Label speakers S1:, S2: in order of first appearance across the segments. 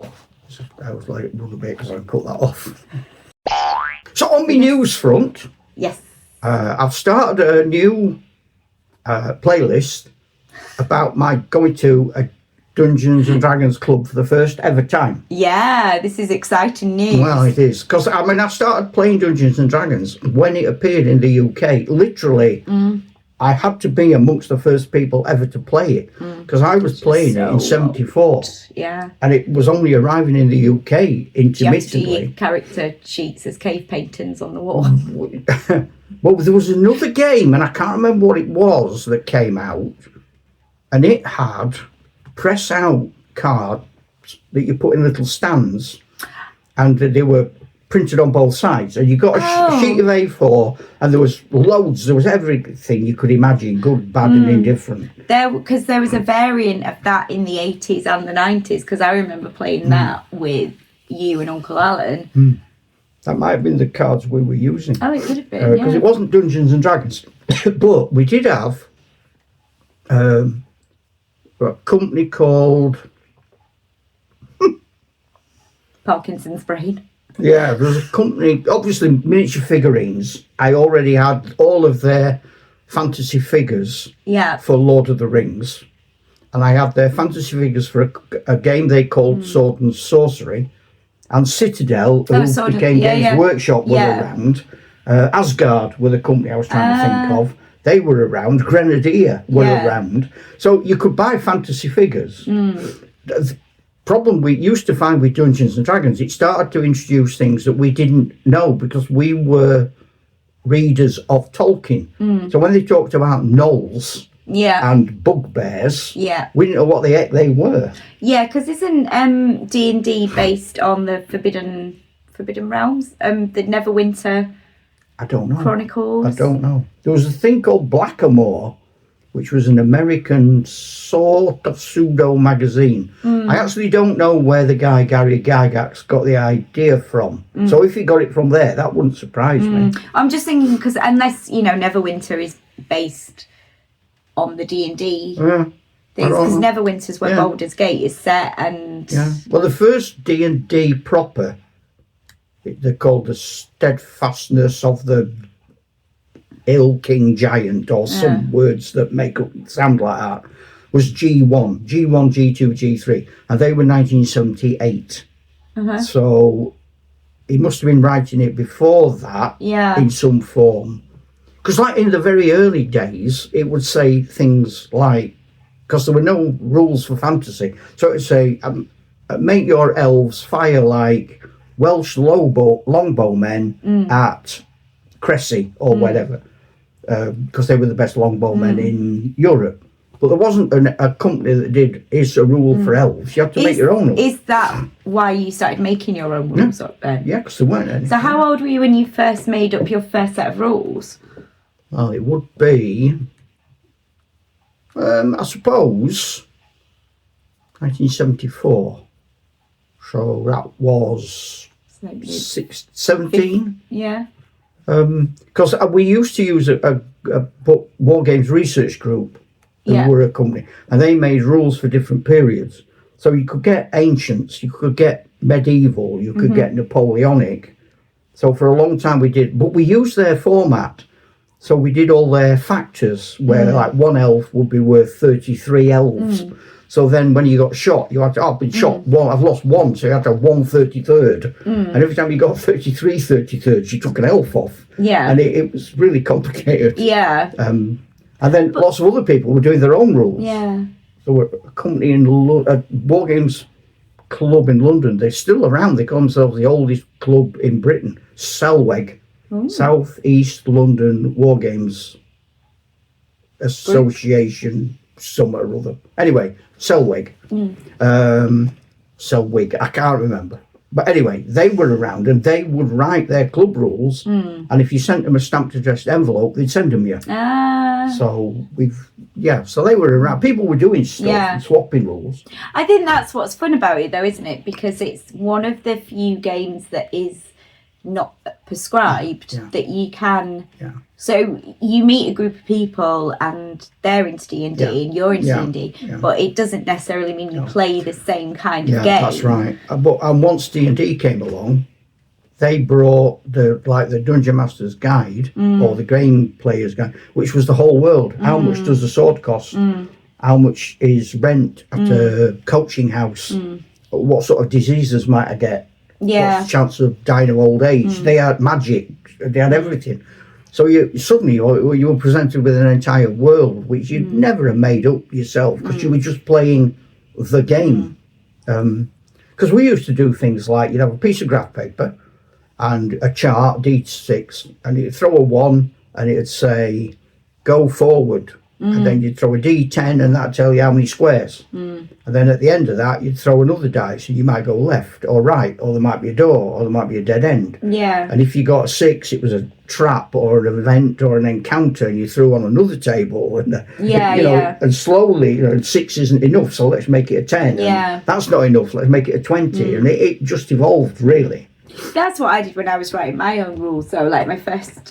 S1: I was like, run a bit because I cut that off. So on my news front,
S2: Yes.
S1: I've started a new playlist about my going to a Dungeons and Dragons club for the first ever time.
S2: Yeah, this is exciting news.
S1: Well, it is. Because, I started playing Dungeons and Dragons when it appeared in the UK. Literally, I had to be amongst the first people ever to play it. Because I was playing it in 74.
S2: Yeah.
S1: And it was only arriving in the UK intermittently.
S2: You have to do your character sheets as cave paintings on the wall.
S1: Well, there was another game, and I can't remember what it was, that came out. And it had press out cards that you put in little stands, and they were printed on both sides, and you got a sheet of A4, and there was everything you could imagine, good, bad and indifferent.
S2: Because there was a variant of that in the 80s and the 90s, because I remember playing that with you and Uncle Alan.
S1: That might have been the cards we were using.
S2: Oh, it could have been,
S1: because it wasn't Dungeons and Dragons. But we did have a company called
S2: Parkinson's brain.
S1: Yeah, there was a company, obviously Miniature Figurines. I already had all of their fantasy figures for Lord of the Rings. And I had their fantasy figures for a game they called Sword and Sorcery. And Citadel, who became Games Workshop, were around. Asgard were the company I was trying to think of. They were around. Grenadier were around. So you could buy fantasy figures. The problem we used to find with Dungeons and Dragons, it started to introduce things that we didn't know because we were readers of Tolkien. So when they talked about gnolls and bugbears, we didn't know what the heck they were. Yeah,
S2: because isn't D&D based on the Forbidden Realms? The Neverwinter
S1: I don't know.
S2: Chronicles?
S1: I don't know. There was a thing called Blackamoor, which was an American sort of pseudo magazine. I actually don't know where the guy Gary Gygax got the idea from. So if he got it from there, that wouldn't surprise me.
S2: I'm just thinking, because unless, Neverwinter is based on the D&D things, because Neverwinter's where Baldur's Gate is set, and...
S1: Well, the first D&D proper, they're called the Steadfastness of the Ill King Giant, or some words that make up sound like that, was G1, G2, G3, and they were 1978. So he must have been writing it before that in some form. Because like in the very early days, it would say things like, because there were no rules for fantasy, so it would say, make your elves fire like Welsh longbowmen at Cressy or whatever. Because they were the best longbowmen in Europe. But there wasn't a company that did, here's a rule for elves. You had to make your own rules.
S2: Is that why you started making your own rules up then?
S1: Yeah, because there weren't any.
S2: So how old were you when you first made up your first set of rules?
S1: Well, it would be, I suppose, 1974. So that was 17?
S2: Yeah.
S1: Because we used to use a Wargames research group who were a company, and they made rules for different periods. So you could get ancients, you could get medieval, you could get Napoleonic. So for a long time we did, but we used their format. So we did all their factors where like one elf would be worth 33 elves. So then when you got shot, you had to, I've been shot, I've lost one, so you had to have 1/33. And every time you got 33 33rds, you took an elf off.
S2: Yeah.
S1: And it was really complicated.
S2: Yeah.
S1: And then lots of other people were doing their own rules.
S2: Yeah.
S1: There were a company in a Wargames club in London. They're still around. They call themselves the oldest club in Britain. Selweg. South East London Wargames Association, some or other. Anyway, Selweg. Selwig, I can't remember. But anyway, they were around and they would write their club rules. And if you sent them a stamped addressed envelope, they'd send them you. So so they were around. People were doing stuff and swapping rules.
S2: I think that's what's fun about it though, isn't it? Because it's one of the few games that is not prescribed,
S1: Yeah.
S2: that you can.
S1: Yeah.
S2: So you meet a group of people and they're into D&D
S1: Yeah.
S2: and you're into
S1: Yeah.
S2: D&D,
S1: Yeah.
S2: but it doesn't necessarily mean you play the same kind
S1: Yeah,
S2: of game.
S1: that's right. And once D&D came along, they brought the Dungeon Master's Guide or the Game Player's Guide, which was the whole world. How much does a sword cost? How much is rent at a coaching house? What sort of diseases might I get?
S2: Yeah.
S1: What's the chance of dying of old age? They had magic. They had everything. So you suddenly you were presented with an entire world which you'd never have made up yourself because you were just playing the game. Because we used to do things like you'd have a piece of graph paper and a chart, D6, and you'd throw a 1 and it'd say, go forward. And then you'd throw a D10 and that'd tell you how many squares. And then at the end of that, you'd throw another dice and you might go left or right, or there might be a door, or there might be a dead end.
S2: Yeah.
S1: And if you got a 6, it was a trap or an event or an encounter, and you threw on another table. And and slowly, 6 isn't enough, so let's make it a 10.
S2: Yeah.
S1: And that's not enough, let's make it a 20. And it just evolved, really.
S2: That's what I did when I was writing my own rules. So, like, my first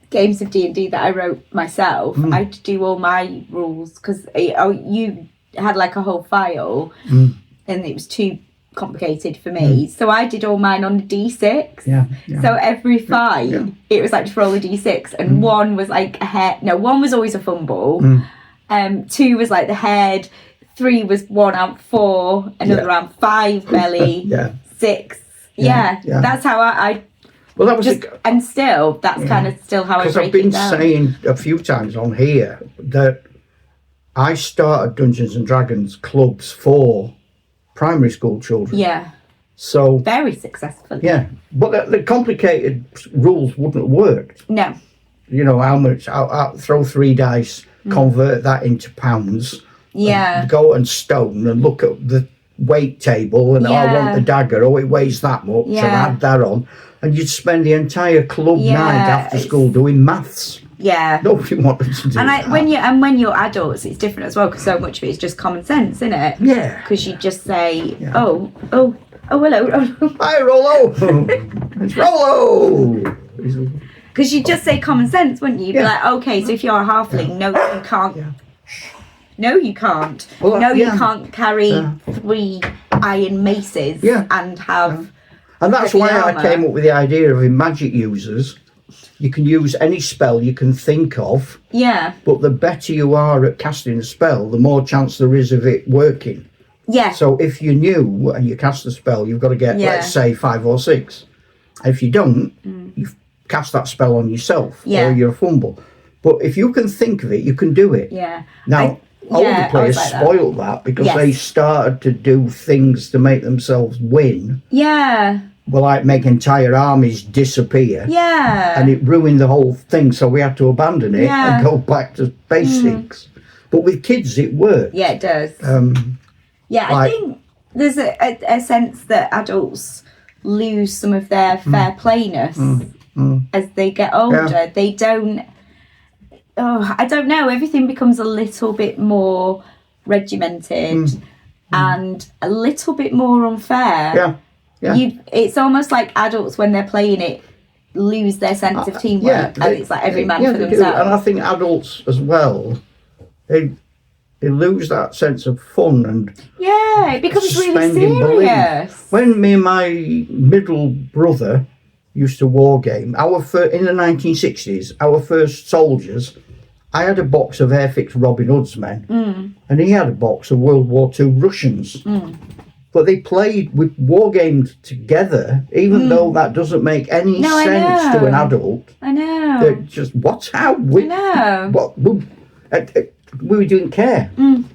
S2: games of D&D that I wrote myself, I had to do all my rules because you had like a whole file and it was too complicated for me. So I did all mine on a D6.
S1: Yeah.
S2: So every fight, it was like to roll a D6, and 1 was like a head. No, 1 was always a fumble. 2 was like the head. 3 was 1 out 4, another round 5 belly. 6. Yeah. That's how I
S1: well, that was
S2: and still, that's kind of still how I break it down.
S1: Because I've been saying a few times on here that I started Dungeons and Dragons clubs for primary school children.
S2: Yeah.
S1: So
S2: very successful.
S1: Yeah, but the complicated rules wouldn't have worked.
S2: No.
S1: You know how much? I'll throw 3 dice, convert that into pounds.
S2: Yeah.
S1: Go and stone and look at the weight table and I want the dagger. Oh, it weighs that much. And add that on. And you'd spend the entire club night after school doing maths.
S2: Yeah.
S1: Nobody wanted to do that.
S2: When you're adults, it's different as well because so much of it is just common sense, isn't it?
S1: Yeah.
S2: Because you just say, oh, hello.
S1: Hi, Rollo. It's Rollo.
S2: Because you just say common sense, wouldn't you? You'd be like, okay, so if you're a halfling, no, you can't.
S1: Yeah.
S2: No, you can't.
S1: Well,
S2: you can't carry 3 iron maces and have.
S1: And that's why
S2: armor.
S1: I came up with the idea of in magic users, you can use any spell you can think of.
S2: Yeah.
S1: But the better you are at casting a spell, the more chance there is of it working.
S2: Yeah.
S1: So if you're new and you cast a spell, you've got to get, let's say, 5 or 6. If you don't, you've cast that spell on yourself or you're a fumble. But if you can think of it, you can do it.
S2: Yeah.
S1: Now, older players spoiled that because they started to do things to make themselves win.
S2: Yeah.
S1: Well, like make entire armies disappear.
S2: Yeah.
S1: And it ruined the whole thing, so we had to abandon it and go back to basics. But with kids, it works.
S2: Yeah, it does. I think there's a sense that adults lose some of their fair playness as they get older.
S1: Yeah.
S2: They don't. Oh, I don't know. Everything becomes a little bit more regimented and a little bit more unfair.
S1: Yeah.
S2: It's almost like adults when they're playing it lose their sense of teamwork, and it's like every man for themselves.
S1: And I think adults as well, they lose that sense of fun and
S2: it becomes really serious.
S1: When me and my middle brother used to wargame, in the 1960s, our first soldiers, I had a box of Airfix Robin Hood's men, and he had a box of World War II Russians. But they played with wargames together, even though that doesn't make any sense to an adult.
S2: I know.
S1: They're just, I know. We didn't care.
S2: It's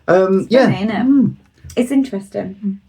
S2: funny, isn't it? It's interesting.